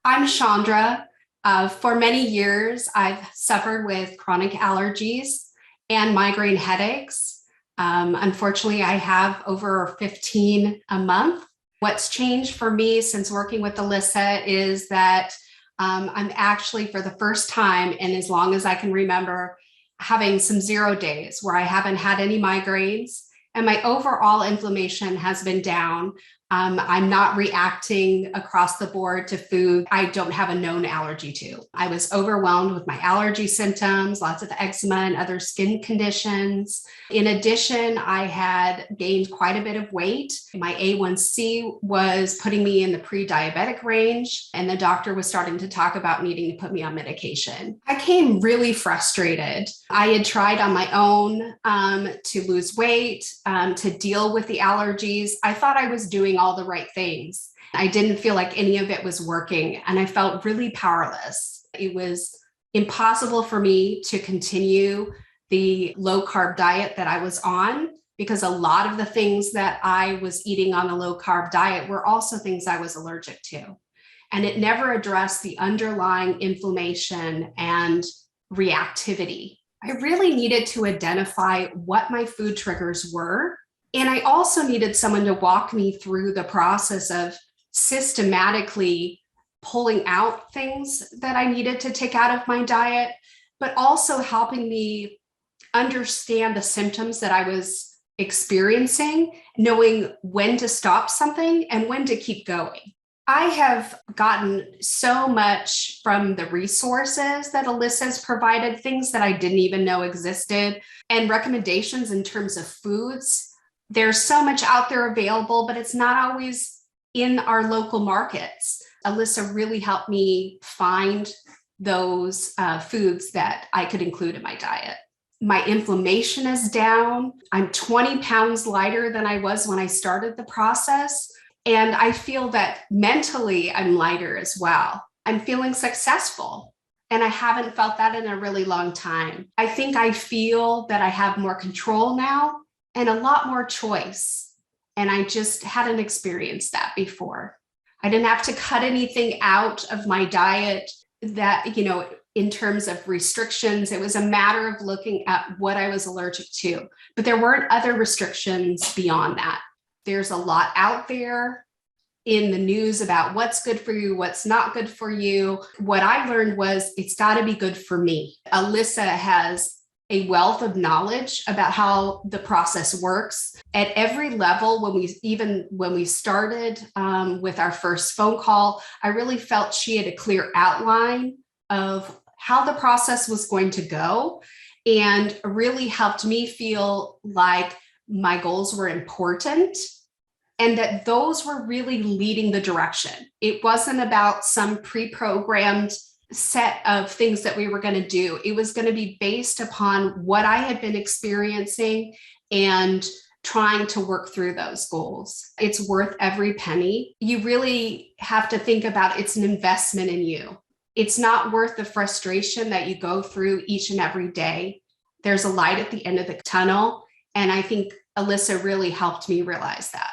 I'm Chandra. For many years, I've suffered with chronic allergies and migraine headaches. Unfortunately, I have over 15 a month. What's changed for me since working with Alyssa is that I'm actually, for the first time, and as long as I can remember, having some 0 days where I haven't had any migraines, and my overall inflammation has been down. I'm not reacting across the board to food I don't have a known allergy to. I was overwhelmed with my allergy symptoms, lots of eczema and other skin conditions. In addition, I had gained quite a bit of weight. My A1C was putting me in the pre-diabetic range, and the doctor was starting to talk about needing to put me on medication. I came really frustrated. I had tried on my own to lose weight, to deal with the allergies. I thought I was doing all the right things. I didn't feel like any of it was working, and I felt really powerless. It was impossible for me to continue the low carb diet that I was on, because a lot of the things that I was eating on the low carb diet were also things I was allergic to. And it never addressed the underlying inflammation and reactivity. I really needed to identify what my food triggers were. And I also needed someone to walk me through the process of systematically pulling out things that I needed to take out of my diet, but also helping me understand the symptoms that I was experiencing, knowing when to stop something and when to keep going. I have gotten so much from the resources that Alyssa's provided, things that I didn't even know existed, and recommendations in terms of foods. There's so much out there available, but it's not always in our local markets. Alyssa really helped me find those foods that I could include in my diet. My inflammation is down. I'm 20 pounds lighter than I was when I started the process. And I feel that mentally I'm lighter as well. I'm feeling successful. And I haven't felt that in a really long time. I think I feel that I have more control now and a lot more choice. And I just hadn't experienced that before. I didn't have to cut anything out of my diet that, in terms of restrictions. It was a matter of looking at what I was allergic to. But there weren't other restrictions beyond that. There's a lot out there in the news about what's good for you, what's not good for you. What I learned was it's got to be good for me. Alyssa has a wealth of knowledge about how the process works at every level. When we started with our first phone call, I really felt she had a clear outline of how the process was going to go, and really helped me feel like my goals were important and that those were really leading the direction. It wasn't about some pre-programmed set of things that we were going to do. It was going to be based upon what I had been experiencing and trying to work through those goals. It's worth every penny. You really have to think about it's an investment in you. It's not worth the frustration that you go through each and every day. There's a light at the end of the tunnel. And I think Alyssa really helped me realize that.